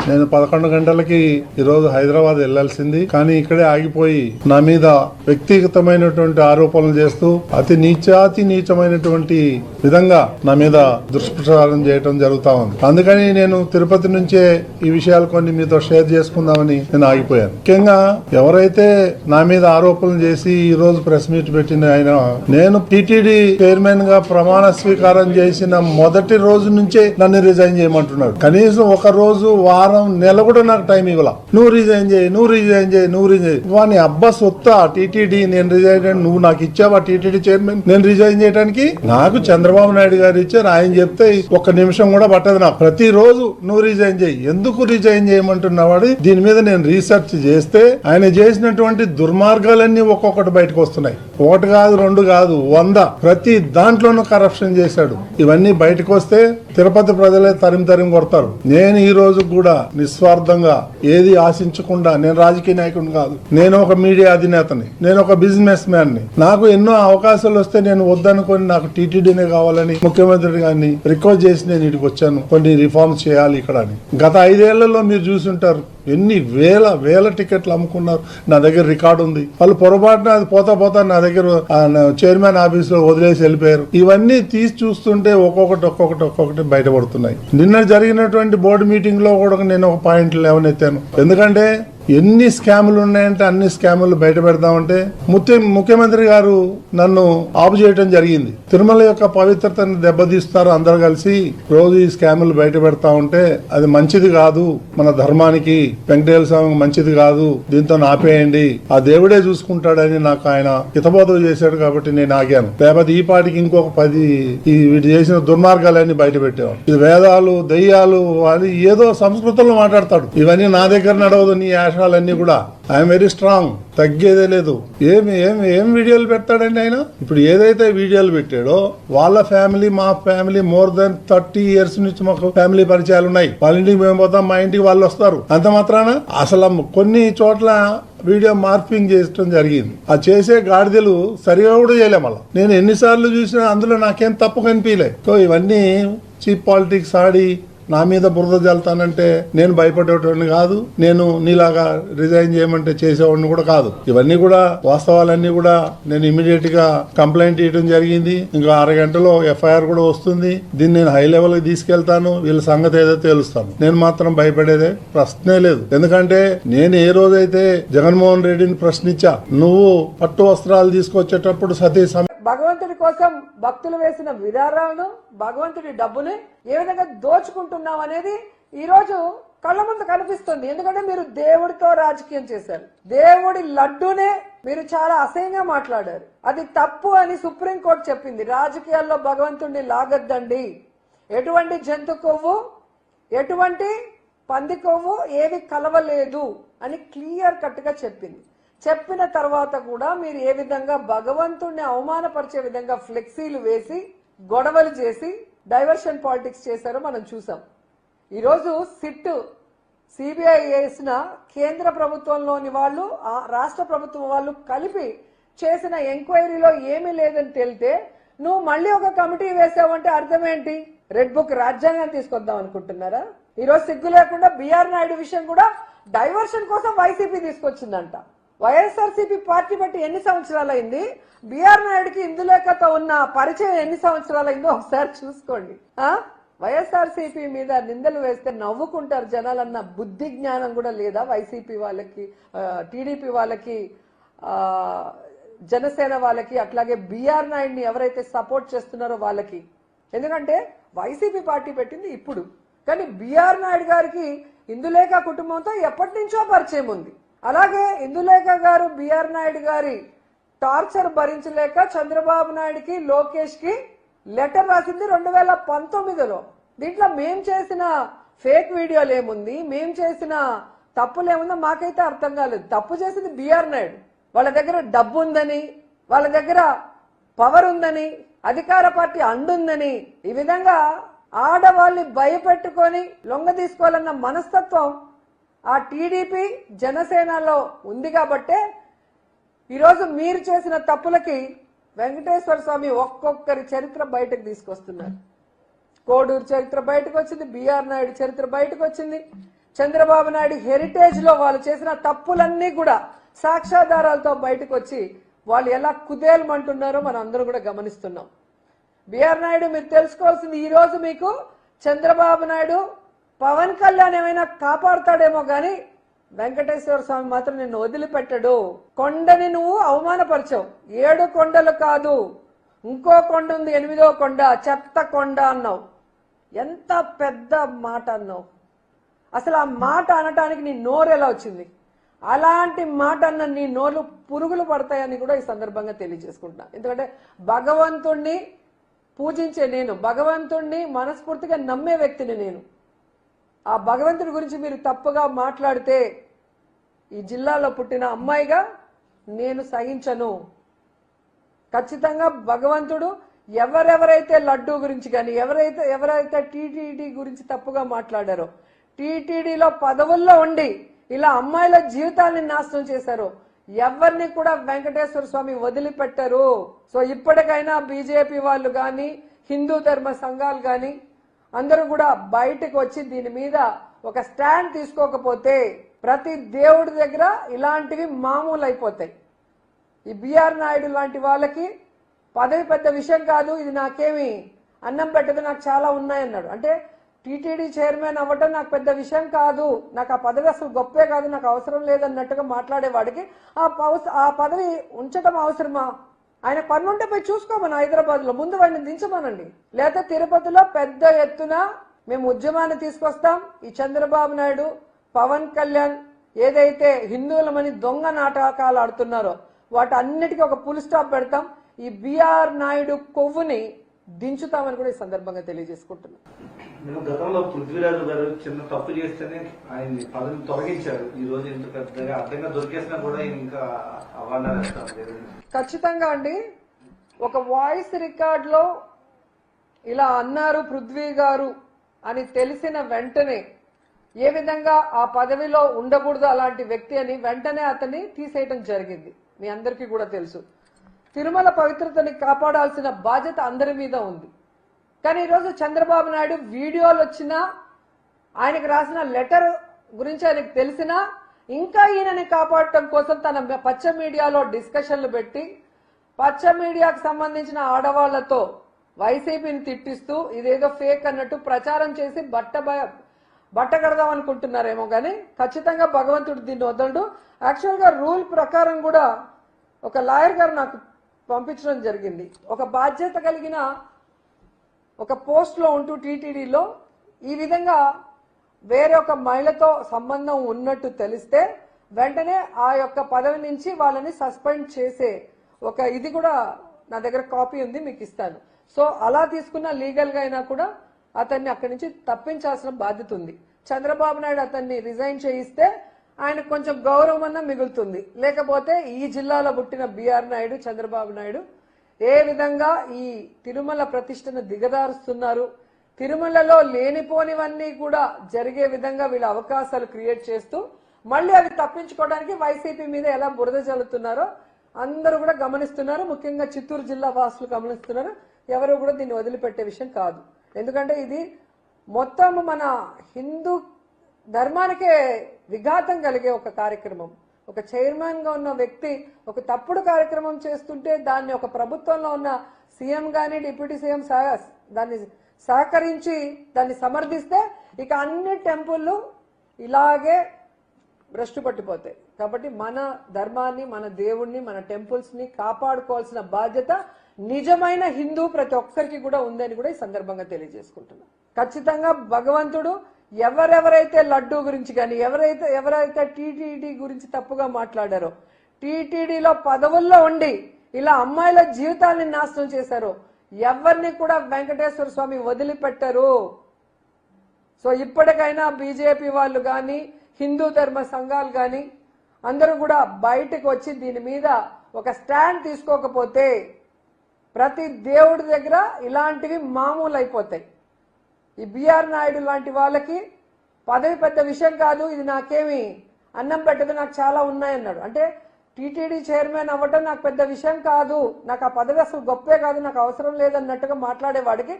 నేను 11 గంటలకి ఈరోజు హైదరాబాద్ వెళ్లాల్సింది, కానీ ఇక్కడే ఆగిపోయి నా మీద వ్యక్తిగతమైనటువంటి ఆరోపణలు చేస్తూ అతి నీచమైనటువంటి విధంగా నా మీద దుష్ప్రచారం చేయడం జరుగుతా ఉంది. అందుకని నేను తిరుపతి నుంచే ఈ విషయాలు కొన్ని మీతో షేర్ చేసుకుందామని నేను ఆగిపోయాను. ముఖ్యంగా ఎవరైతే నా మీద ఆరోపణలు చేసి ఈ రోజు ప్రెస్ మీట్ పెట్టిన ఆయన, నేను టీటీడీ చైర్మన్ గా ప్రమాణ స్వీకారం చేసిన మొదటి రోజు నుంచే నన్ను రిజైన్ చేయమంటున్నాడు. కనీసం ఒక రోజు, వారం, నెల కూడా నాకు టైం ఇవ్వాల. నువ్వు రిజైన్ చేయి. వాని అబ్బా సొత్తా టీటీడీ, నేను రిజైన్, నువ్వు నాకు ఇచ్చావా టీటీడీ చైర్మన్ నేను రిజైన్ చేయడానికి? నాకు చంద్రబాబు నాయుడు గారు ఇచ్చారు, ఆయన చెప్తే ఒక్క నిమిషం కూడా పట్టదు నాకు. ప్రతిరోజు నువ్వు రిజైన్ చేయి, ఎందుకు రిజైన్ చేయమంటున్నావాడు. దీని మీద నేను రీసెర్చ్ చేస్తే ఆయన చేసినటువంటి దుర్మార్గాలన్నీ ఒక్కొక్కటి బయటకు వస్తున్నాయి. ఒకటి కాదు, రెండు కాదు, 100. ప్రతి దాంట్లోనూ కరప్షన్ చేశాడు. ఇవన్నీ బయటకు వస్తే తిరుపతి ప్రజలే తరిమి కొడతారు. నేను ఈ రోజు కూడా నిస్వార్థంగా ఏది ఆశించకుండా, నేను రాజకీయ నాయకుడిని కాదు, నేను ఒక మీడియా అధినేతని, నేను ఒక బిజినెస్ మ్యాన్ ని. నాకు ఎన్నో అవకాశాలు వస్తే నేను వద్దనుకొని నాకు టీటీడీనే కావాలని ముఖ్యమంత్రి గారిని రిక్వెస్ట్ చేసి నేను ఇక్కడికి వచ్చాను. కొన్ని రిఫార్మ్స్ చేయాలి ఇక్కడ అని. గత 5 ఏళ్లలో మీరు చూసుంటారు ఎన్ని వేల టికెట్లు అమ్ముకున్నారు. నా దగ్గర రికార్డు ఉంది. వాళ్ళు పొరపాటున అది పోతా నా దగ్గర చైర్మన్ ఆఫీస్ లో వదిలేసి వెళ్ళిపోయారు. ఇవన్నీ తీసి చూస్తుంటే ఒక్కొక్కటి బయటపడుతున్నాయి. నిన్న జరిగినటువంటి బోర్డు మీటింగ్ లో కూడా నేను ఒక పాయింట్ లేవనెత్తాను. ఎందుకంటే ఎన్ని స్కాములు ఉన్నాయంటే అన్ని స్కాములు బయట పెడదామంటే ముఖ్యమంత్రి గారు నన్ను ఆపు చేయడం జరిగింది. తిరుమల యొక్క పవిత్రతను దెబ్బతీస్తారు అందరు కలిసి రోజు ఈ స్కాములు బయట పెడతా ఉంటే అది మంచిది కాదు, మన ధర్మానికి, వెంకటేశ్వర స్వామికి మంచిది కాదు, దీంతో ఆపేయండి, ఆ దేవుడే చూసుకుంటాడని నాకు ఆయన హితబోధ చేశాడు. కాబట్టి నేను ఆగాను. లేకపోతే ఈ పాటికి ఇంకొక 10 వీటి చేసిన దుర్మార్గాలన్నీ బయట పెట్టేవాడు. ఇది వేదాలు, దయ్యాలు అని ఏదో సంస్కృతంలో మాట్లాడతాడు. ఇవన్నీ నా దగ్గర నడవదు. నీ అన్నీ కూడా ఐఎమ్ వెరీ స్ట్రాంగ్, తగ్గేదే లేదు. ఏం వీడియోలు పెడతాడండి ఆయన. ఇప్పుడు ఏదైతే వీడియోలు పెట్టాడో వాళ్ళ ఫ్యామిలీ, మా ఫ్యామిలీ మోర్ దాన్ 30 years నుంచి మాకు ఫ్యామిలీ పరిచయాలు ఉన్నాయి. వాళ్ళ ఇంటికి మేము పోతాం, మా ఇంటికి వాళ్ళు వస్తారు. అంత మాత్రాన అసలు కొన్ని చోట్ల వీడియో మార్పింగ్ చేయడం జరిగింది. ఆ చేసే గాడిదలు సరిగా కూడా చేయలే. మళ్ళీ నేను ఎన్నిసార్లు చూసినా అందులో నాకేం తప్పు కనిపించలే. సో ఇవన్నీ చీప్ పాలిటిక్స్ ఆడి నా మీద బురద జల్తానంటే నేను భయపడేటోడిని కాదు. నేను నీలాగా రిజైన్ చేయమంటే చేసేవాడిని కూడా కాదు. ఇవన్నీ కూడా వాస్తవాలన్నీ కూడా నేను ఇమీడియట్ గా కంప్లైంట్ ఇవ్వడం జరిగింది. ఇంకా 6 గంటలో ఎఫ్ఐఆర్ కూడా వస్తుంది. దీన్ని నేను హై లెవెల్ కి తీసుకెళ్తాను. వీళ్ళ సంగతి ఏదో తేలుస్తాను. నేను మాత్రం భయపడేదే ప్రశ్నే లేదు. ఎందుకంటే నేను ఏ రోజైతే జగన్మోహన్ రెడ్డిని ప్రశ్నించా, నువ్వు పట్టు వస్త్రాలు తీసుకొచ్చేటప్పుడు సతీ భగవంతుడి కోసం భక్తులు వేసిన విరాళాలను, భగవంతుడి డబ్బుని ఏ విధంగా దోచుకుంటున్నాం అనేది ఈ రోజు కళ్ళ ముందు కనిపిస్తుంది. ఎందుకంటే మీరు దేవుడితో రాజకీయం చేశారు. దేవుడి లడ్డూనే మీరు చాలా అసహ్యంగా మాట్లాడారు. అది తప్పు అని సుప్రీంకోర్టు చెప్పింది. రాజకీయాల్లో భగవంతుడిని లాగద్దండి. ఎటువంటి జంతు కొవ్వు, ఎటువంటి పంది కొవ్వు ఏవి కలవలేదు అని క్లియర్ కట్ గా చెప్పింది. చెప్పిన తర్వాత కూడా మీరు ఏ విధంగా భగవంతుడిని అవమానపరిచే విధంగా ఫ్లెక్సీలు వేసి గొడవలు చేసి డైవర్షన్ పాలిటిక్స్ చేశారో మనం చూసాం. ఈరోజు సిబిఐ వేసిన కేంద్ర ప్రభుత్వంలోని వాళ్ళు, రాష్ట్ర ప్రభుత్వం వాళ్ళు కలిపి చేసిన ఎంక్వైరీలో ఏమీ లేదని తేలితే నువ్వు మళ్ళీ ఒక కమిటీ వేసావంటే అర్థం ఏంటి? రెడ్ బుక్ రాజ్యాంగాన్ని తీసుకొద్దాం అనుకుంటున్నారా? ఈరోజు సిగ్గు లేకుండా బిఆర్ నాయుడు విషయం కూడా డైవర్షన్ కోసం వైసీపీ తీసుకొచ్చిందంట. వైఎస్ఆర్సీపీ పార్టీ బట్టి ఎన్ని సంవత్సరాలైంది? బిఆర్ నాయుడుకి ఇందులేకతో ఉన్న పరిచయం ఎన్ని సంవత్సరాలైందో ఒకసారి చూసుకోండి. వైఎస్ఆర్సీపీ మీద నిందలు వేస్తే నవ్వుకుంటారు జనాలన్న బుద్ధి జ్ఞానం కూడా లేదా వైసీపీ వాళ్ళకి, టీడీపీ వాళ్ళకి, జనసేన వాళ్ళకి, అట్లాగే బిఆర్ నాయుడిని ఎవరైతే సపోర్ట్ చేస్తున్నారో వాళ్ళకి. ఎందుకంటే వైసీపీ పార్టీ పెట్టింది ఇప్పుడు, కానీ బిఆర్ నాయుడు గారికి ఇందులేఖ కుటుంబంతో ఎప్పటి నుంచో పరిచయం ఉంది. అలాగే ఇందులేఖ గారు బిఆర్ నాయుడు గారి టార్చర్ భరించలేక చంద్రబాబు నాయుడుకి, లోకేష్ కి లెటర్ రాసింది 2019లో. దీంట్లో మేం చేసిన ఫేక్ వీడియోలు ఏముంది, మేం చేసిన తప్పులు ఏముందో మాకైతే అర్థం కాలేదు. తప్పు చేసింది బిఆర్ నాయుడు. వాళ్ళ దగ్గర డబ్బు ఉందని, వాళ్ళ దగ్గర పవర్ ఉందని, అధికార పార్టీ అండుందని, ఈ విధంగా ఆడవాళ్ళని భయపెట్టుకొని లొంగ తీసుకోవాలన్న మనస్తత్వం ఆ టీడీపీ జనసేనలో ఉంది. కాబట్టే ఈరోజు మీరు చేసిన తప్పులకి వెంకటేశ్వర స్వామి ఒక్కొక్కరి చరిత్ర బయటకు తీసుకొస్తున్నారు. కోడూరు చరిత్ర బయటకు వచ్చింది, బిఆర్ నాయుడు చరిత్ర బయటకు వచ్చింది. చంద్రబాబు నాయుడు హెరిటేజ్ లో వాళ్ళు చేసిన తప్పులన్నీ కూడా సాక్ష్యాధారాలతో బయటకు వచ్చి వాళ్ళు ఎలా కుదేలమంటున్నారో మనం అందరూ కూడా గమనిస్తున్నాం. బిఆర్ నాయుడు, మీరు తెలుసుకోవాల్సింది, ఈ రోజు మీకు చంద్రబాబు నాయుడు పవన్ కళ్యాణ్ ఏమైనా కాపాడుతాడేమో గాని వెంకటేశ్వర స్వామి మాత్రం నిన్ను వదిలిపెట్టడు. కొండని నువ్వు అవమానపరిచావు. 7 కొండలు కాదు, ఇంకో కొండ ఉంది, 8వ కొండ, చెత్త కొండ అన్నావు. ఎంత పెద్ద మాట అన్నావు. అసలు ఆ మాట అనటానికి నీ నోరు ఎలా వచ్చింది? అలాంటి మాట అన్న నీ నోర్లు పురుగులు పడతాయని కూడా ఈ సందర్భంగా తెలియజేసుకుంటున్నా. ఎందుకంటే భగవంతుణ్ణి పూజించే నేను, భగవంతుణ్ణి మనస్ఫూర్తిగా నమ్మే వ్యక్తిని నేను. ఆ భగవంతుడి గురించి మీరు తప్పుగా మాట్లాడితే ఈ జిల్లాలో పుట్టిన అమ్మాయిగా నేను సహించను. ఖచ్చితంగా భగవంతుడు ఎవరెవరైతే లడ్డూ గురించి కానీ ఎవరైతే టీటీడీ గురించి తప్పుగా మాట్లాడారో, టీటీడీలో పదవుల్లో ఉండి ఇలా అమ్మాయిల జీవితాన్ని నాశనం చేశారో ఎవరిని కూడా వెంకటేశ్వర స్వామి వదిలిపెట్టరు. సో ఇప్పటికైనా బీజేపీ వాళ్ళు కానీ హిందూ ధర్మ సంఘాలు కానీ అందరూ కూడా బయటకు వచ్చి దీని మీద ఒక స్టాండ్ తీసుకోకపోతే ప్రతి దేవుడి దగ్గర ఇలాంటివి మామూలు అయిపోతాయి. ఈ బిఆర్ నాయుడు లాంటి వాళ్ళకి పదవి పెద్ద విషయం కాదు, ఇది నాకేమి అన్నం పెట్టదు, నాకు చాలా ఉన్నాయన్నాడు. అంటే టీటీడీ చైర్మన్ అవ్వటం నాకు పెద్ద విషయం కాదు, నాకు ఆ పదవి అసలు గొప్పే కాదు, నాకు అవసరం లేదన్నట్టుగా మాట్లాడేవాడికి ఆ పదవి ఉంచడం అవసరమా? ఆయన పన్నుంటే పోయి చూసుకోమని హైదరాబాద్ లో ముందు వాడిని దించమనండి. లేదా తిరుపతిలో పెద్ద ఎత్తున మేము ఉద్యమాన్ని తీసుకొస్తాం. ఈ చంద్రబాబు నాయుడు, పవన్ కళ్యాణ్ ఏదైతే హిందువులమని దొంగ నాటకాలు ఆడుతున్నారో వాటన్నిటికీ ఒక ఫుల్ స్టాప్ పెడతాం. ఈ బిఆర్ నాయుడు కొవ్వుని దించుతామని కూడా ఈ సందర్భంగా తెలియజేసుకుంటున్నాం. గతంలో పృథ్వీరాజు గారు చిన్న తప్పు చేస్తేనే ఆయన్ని పదవి తొలగించారు. ఈ రోజు ఇంత పెద్దగా అర్థంగా దొరికేసినా కూడా ఇంకా అవార్డు. ఖచ్చితంగా అండి, ఒక వాయిస్ రికార్డ్ లో ఇలా అన్నారు పృథ్వీ గారు అని తెలిసిన వెంటనే ఏ విధంగా ఆ పదవిలో ఉండకూడదు అలాంటి వ్యక్తి అని వెంటనే అతన్ని తీసేయటం జరిగింది. మీ అందరికీ కూడా తెలుసు. తిరుమల పవిత్రతని కాపాడాల్సిన బాధ్యత అందరి మీద ఉంది. కానీ ఈరోజు చంద్రబాబు నాయుడు వీడియోలు వచ్చినా, ఆయనకు రాసిన లెటర్ గురించి ఆయనకు తెలిసినా ఇంకా ఈయనని కాపాడటం కోసం తన పచ్చ మీడియాలో డిస్కషన్లు పెట్టి పచ్చ మీడియాకు సంబంధించిన ఆడవాళ్లతో వైసీపీని తిట్టిస్తూ ఇదేదో ఫేక్ అన్నట్టు ప్రచారం చేసి బట్ట కడదాం అనుకుంటున్నారేమో కానీ ఖచ్చితంగా భగవంతుడు దీన్ని వదలడు. యాక్చువల్ గా రూల్ ప్రకారం కూడా ఒక లాయర్ గారు నాకు పంపించడం జరిగింది. ఒక బాధ్యత కలిగిన ఒక పోస్ట్ లో ఉంటూ టీటీడీలో ఈ విధంగా వేరే ఒక మహిళతో సంబంధం ఉన్నట్టు తెలిస్తే వెంటనే ఆ యొక్క పదవి నుంచి వాళ్ళని సస్పెండ్ చేసే ఒక ఇది కూడా నా దగ్గర కాపీ ఉంది, మీకు ఇస్తాను. సో అలా తీసుకున్న లీగల్ గా అయినా కూడా అతన్ని అక్కడి నుంచి తప్పించాల్సిన బాధ్యత ఉంది. చంద్రబాబు నాయుడు అతన్ని రిజైన్ చేయిస్తే ఆయనకు కొంచెం గౌరవం అన్నా మిగులుతుంది. లేకపోతే ఈ జిల్లాలో పుట్టిన బిఆర్ నాయుడు, చంద్రబాబు నాయుడు ఏ విధంగా ఈ తిరుమల ప్రతిష్టను దిగదారుస్తున్నారు, తిరుమలలో లేనిపోనివన్నీ కూడా జరిగే విధంగా వీళ్ళ అవకాశాలు క్రియేట్ చేస్తూ మళ్ళీ అవి తప్పించుకోవడానికి వైసీపీ మీద ఎలా బురద చల్లుతున్నారో అందరూ కూడా గమనిస్తున్నారు. ముఖ్యంగా చిత్తూరు జిల్లా వాసులు గమనిస్తున్నారు. ఎవరు కూడా దీన్ని వదిలిపెట్టే విషయం కాదు. ఎందుకంటే ఇది మొత్తం మన హిందూ ధర్మానికే విఘాతం కలిగే ఒక కార్యక్రమం. ఒక చైర్మన్ గా ఉన్న వ్యక్తి ఒక తప్పుడు కార్యక్రమం చేస్తుంటే దాన్ని ఒక ప్రభుత్వంలో ఉన్న సీఎం గాని డిప్యూటీ సీఎం దాన్ని సహకరించి దాన్ని సమర్థిస్తే ఇక అన్ని టెంపుల్లు ఇలాగే భ్రష్టు పట్టిపోతాయి. కాబట్టి మన ధర్మాన్ని, మన దేవుణ్ణి, మన టెంపుల్స్ ని కాపాడుకోవాల్సిన బాధ్యత నిజమైన హిందూ ప్రతి ఒక్కరికి కూడా ఉందని కూడా ఈ సందర్భంగా తెలియజేసుకుంటున్నాం. ఖచ్చితంగా భగవంతుడు ఎవరెవరైతే లడ్డూ గురించి కానీ ఎవరైతే టీటీడీ గురించి తప్పుగా మాట్లాడారో, టీటీడీలో పదవుల్లో ఉండి ఇలా అమ్మాయిల జీవితాన్ని నాశనం చేశారో ఎవరిని కూడా వెంకటేశ్వర స్వామి వదిలిపెట్టరు. సో ఇప్పటికైనా బీజేపీ వాళ్ళు కానీ హిందూ ధర్మ సంఘాలు కానీ అందరూ కూడా బయటకు వచ్చి దీని మీద ఒక స్టాండ్ తీసుకోకపోతే ప్రతి దేవుడి దగ్గర ఇలాంటివి మామూలు అయిపోతాయి. ఈ బిఆర్ నాయుడు లాంటి వాళ్ళకి పదవి పెద్ద విషయం కాదు, ఇది నాకేమి అన్నం పెట్టదు, నాకు చాలా ఉన్నాయన్నాడు. అంటే టీటీడీ చైర్మన్ అవ్వటం నాకు పెద్ద విషయం కాదు, నాకు ఆ పదవి అసలు గొప్పే కాదు, నాకు అవసరం లేదన్నట్టుగా మాట్లాడేవాడికి